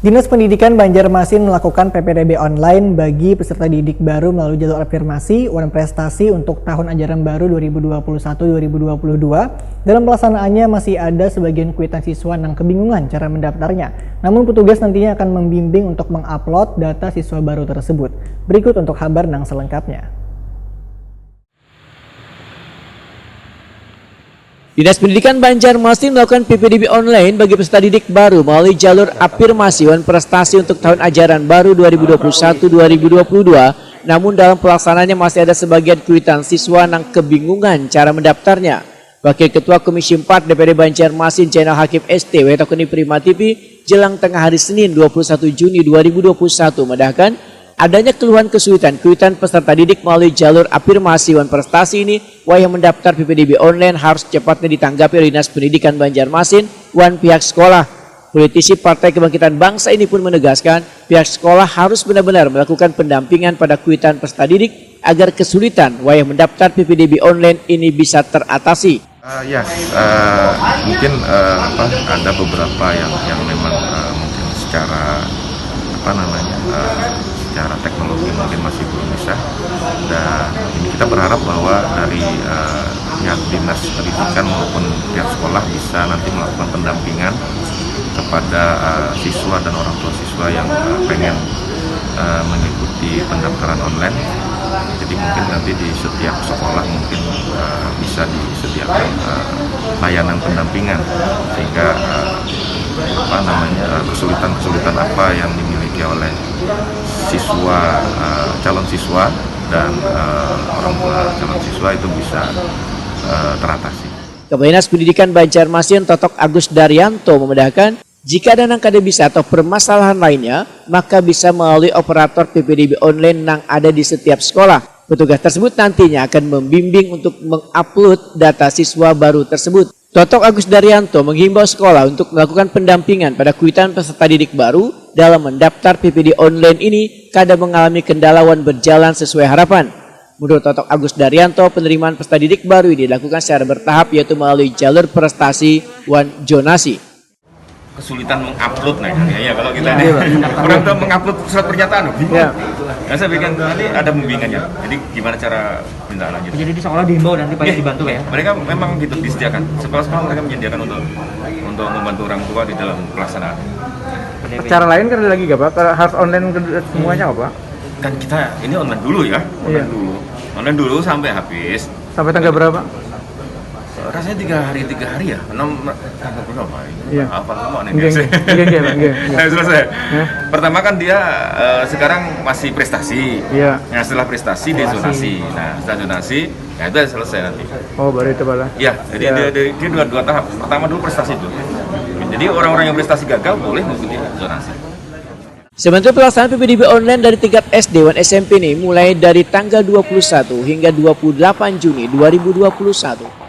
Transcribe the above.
Dinas Pendidikan Banjarmasin melakukan PPDB online bagi peserta didik baru melalui jalur afirmasi Wan Prestasi untuk tahun ajaran baru 2021-2022. Dalam pelaksanaannya masih ada sebagian kuitan siswa yang kebingungan cara mendaftarnya. Namun petugas nantinya akan membimbing untuk mengupload data siswa baru tersebut. Berikut untuk kabar yang selengkapnya. Dinas Pendidikan Banjarmasin melakukan PPDB online bagi peserta didik baru melalui jalur afirmasi Wan Prestasi untuk tahun ajaran baru 2021-2022. Namun dalam pelaksanaannya masih ada sebagian kuitan siswa yang kebingungan cara mendaftarnya. Wakil Ketua Komisi 4 DPD Banjarmasin Channel Hakim ST Wetokeni Prima TV jelang tengah hari Senin 21 Juni 2021 mendahkan adanya keluhan kesulitan kuitan peserta didik melalui jalur afirmasi Wan Prestasi ini, yang mendaftar PPDB online harus cepatnya ditanggapi oleh Dinas Pendidikan Banjarmasin wan pihak sekolah. Politisi Partai Kebangkitan Bangsa ini pun menegaskan pihak sekolah harus benar-benar melakukan pendampingan pada kuitan peserta didik agar kesulitan yang mendaftar PPDB online ini bisa teratasi. Mungkin ada beberapa yang memang mungkin secara secara teknologi mungkin masih belum bisa, dan ini kita berharap bahwa dari pihak dinas pendidikan maupun pihak sekolah bisa nanti melakukan pendampingan kepada siswa dan orang tua siswa yang pengen mengikuti pendaftaran online. Jadi mungkin nanti di setiap sekolah mungkin bisa disediakan layanan pendampingan sehingga kesulitan apa yang dimiliki oleh siswa, calon siswa dan orang tua calon siswa itu bisa teratasi. Kepala Dinas Pendidikan Banjarmasin Totok Agus Daryanto memudahkan jika ada yang kada bisa atau permasalahan lainnya maka bisa melalui operator PPDB online yang ada di setiap sekolah. Petugas tersebut nantinya akan membimbing untuk mengupload data siswa baru tersebut. Totok Agus Daryanto menghimbau sekolah untuk melakukan pendampingan pada kuitan peserta didik baru dalam mendaftar PPD online ini kadang mengalami kendala wan berjalan sesuai harapan. Menurut Totok Agus Daryanto, penerimaan peserta didik baru ini dilakukan secara bertahap yaitu melalui jalur prestasi wan jonasi. Kesulitan mengupload ya kalau kita ini orang tua mengupload surat pernyataan bingung. Nah, saya bikin nanti ada pembimbingannya. Jadi gimana cara tindak lanjut? Jadi di sekolah dihimbau nanti pada dibantu ya. Mereka memang gitu disediakan. Sekolah-sekolah mereka menyediakan untuk membantu orang tua di dalam pelaksanaan. Cara lain kan ada lagi gak Pak? Harus online semuanya apa? Kan kita ini online dulu ya. Online dulu sampai habis. Sampai tanggal berapa? Rasanya 3 hari ya. 6 tanggal berapa? Iya. Apa semua nih? Selesai. Pertama kan dia sekarang masih prestasi. Iya. Nah, setelah prestasi dia zonasi. Nah, setelah zonasi, ya itu selesai nanti. Oh, baru itu Pak. Iya, jadi dia dua tahap. Pertama dulu prestasi dulu. Jadi orang-orang yang prestasi gagal boleh mengikuti zonasi. Sementara pelaksanaan PPDB online dari tingkat SD dan SMP ini mulai dari tanggal 21 hingga 28 Juni 2021.